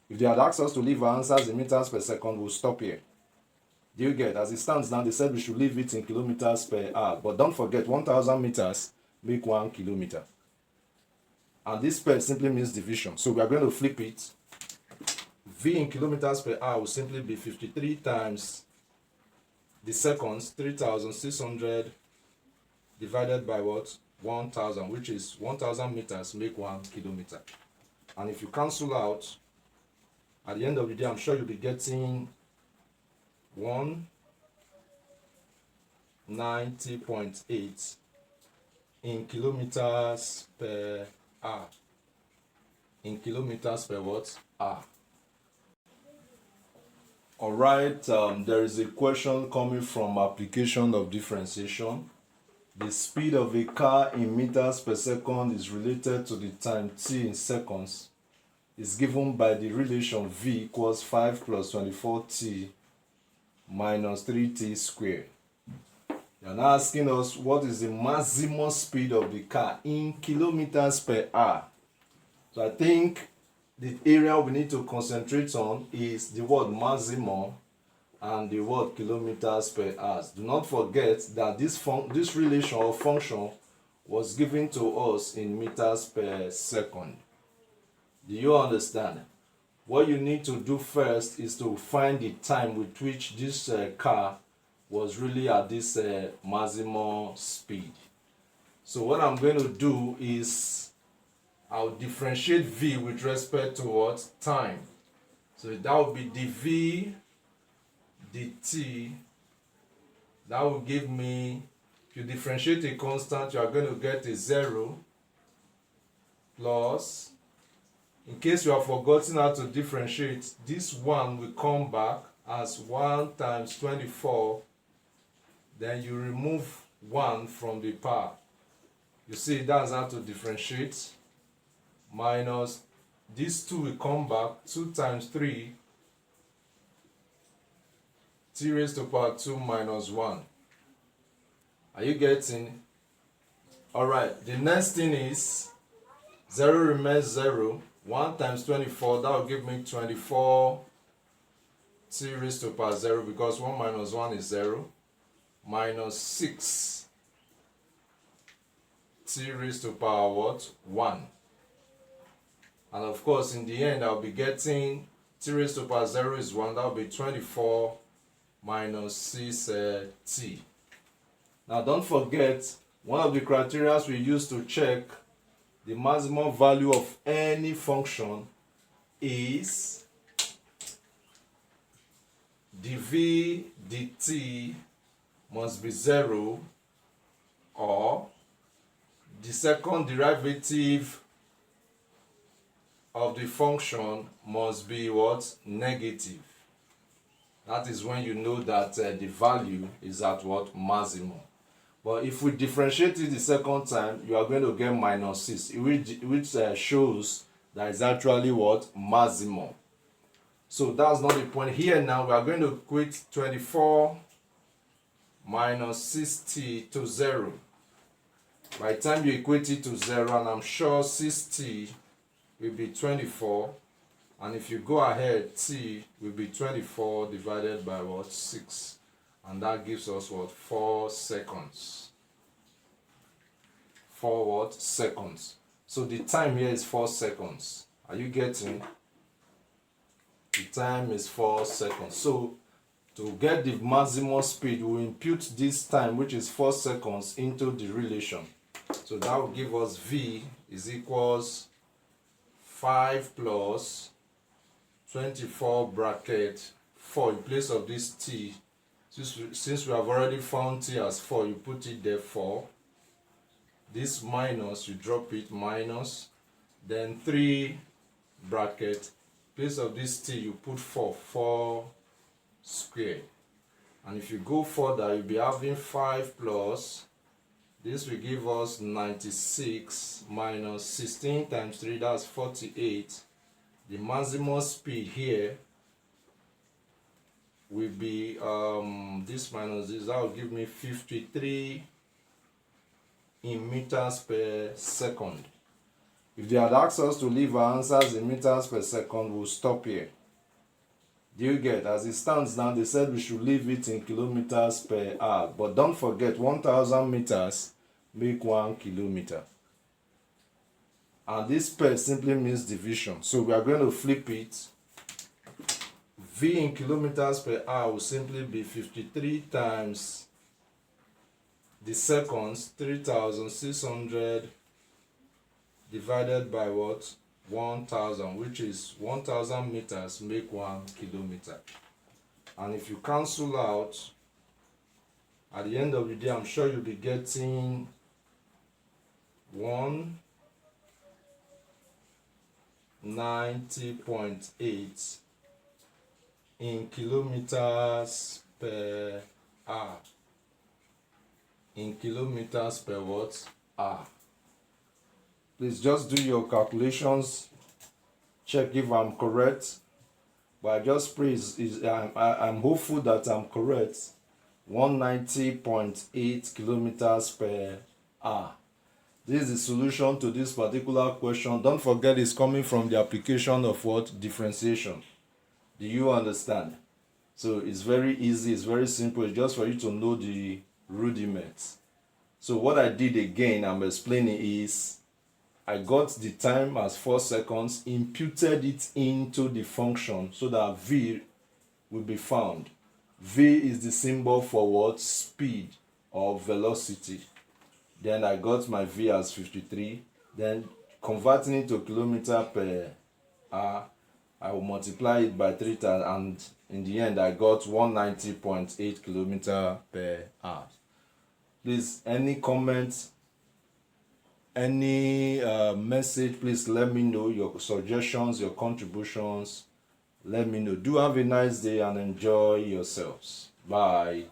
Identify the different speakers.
Speaker 1: If they had asked us to leave our answers in meters per second, we'll stop here. Do you get? As it stands now, they said we should leave it in kilometers per hour. But don't forget, 1,000 meters make 1 kilometer. And this per simply means division. So we are going to flip it. V in kilometers per hour will simply be 53 times the seconds, 3,600 divided by what? 1,000, which is 1,000 meters make 1 kilometer. And if you cancel out, at the end of the day, I'm sure you'll be getting 190.8 in kilometers per hour. In kilometers per what? Hour. Alright, there is a question coming from application of differentiation. The speed of a car in meters per second is related to the time t in seconds. Is given by the relation v equals 5 plus 24t minus 3t squared. They are now asking us what is the maximum speed of the car in kilometers per hour. So I think the area we need to concentrate on is the word maximum and the word kilometers per hour. Do not forget that this relation or function was given to us in meters per second. Do you understand? What you need to do first is to find the time with which this car was really at this maximum speed. So what I'm going to do is I'll differentiate v with respect to what? Time. So that will be dv dt. That will give me, if you differentiate a constant, you are going to get a 0 plus, in case you have forgotten how to differentiate, this 1 will come back as 1 times 24. Then you remove 1 from the power. You see, that's how to differentiate. Minus, this 2 will come back, 2 times 3, t raised to power 2 minus 1. Are you getting? Alright, the next thing is 0 remains 0. 1 times 24, that will give me 24 t raised to power 0, because 1 minus 1 is 0, minus 6 t raised to power what? 1. And of course, in the end, I'll be getting t raised to power 0 is 1, that will be 24 minus 6 t. Now don't forget, one of the criteria we use to check the maximum value of any function is dv dt must be 0, or the second derivative of the function must be what? Negative. That is when you know that the value is at what? Maximum. But if we differentiate it the second time, you are going to get minus 6, which shows that it's actually what? Maximum. So that's not the point. Here now, we are going to equate 24 minus 6t to 0. By the time you equate it to 0, and I'm sure 6t will be 24, and if you go ahead, t will be 24 divided by what? 6. And that gives us what? 4 seconds. 4 what? Seconds. So the time here is 4 seconds. Are you getting? The time is 4 seconds. So to get the maximum speed, we impute this time, which is 4 seconds, into the relation. So that will give us v is equals 5 plus 24 bracket 4 in place of this t. Since we have already found t as 4, you put it there 4. This minus, you drop it, minus. Then 3 bracket. In place of this t, you put 4 squared. And if you go further, you'll be having 5 plus. This will give us 96 minus 16 times 3, that's 48. The maximum speed here will be this minus this, that will give me 53 in meters per second. If they had asked us to leave our answers in meters per second, we'll stop here. Do you get? As it stands now, they said we should leave it in kilometers per hour. But don't forget, 1,000 meters make 1 kilometer. And this per simply means division. So we are going to flip it. V in kilometers per hour will simply be 53 times the seconds, 3,600 divided by what? 1,000, which is 1,000 meters make 1 kilometer. And if you cancel out, at the end of the day, I'm sure you'll be getting 190.8 in kilometers per hour. In kilometers per what? Hour. Please just do your calculations, check if I'm correct. But I just pray I'm hopeful that I'm correct. 190.8 kilometers per hour. This is the solution to this particular question. Don't forget, it's coming from the application of what? Differentiation. Do you understand? So it's very easy, it's very simple. It's just for you to know the rudiments. So what I did again, I'm explaining, is I got the time as 4 seconds, imputed it into the function so that V will be found. V is the symbol for what? Speed or velocity. Then I got my V as 53. Then converting it to kilometer per hour, I will multiply it by 3 times, and in the end I got 190.8 kilometer per hour. Please, any comments, any message, please let me know. Your suggestions, your contributions, let me know. Do have a nice day and enjoy yourselves. Bye.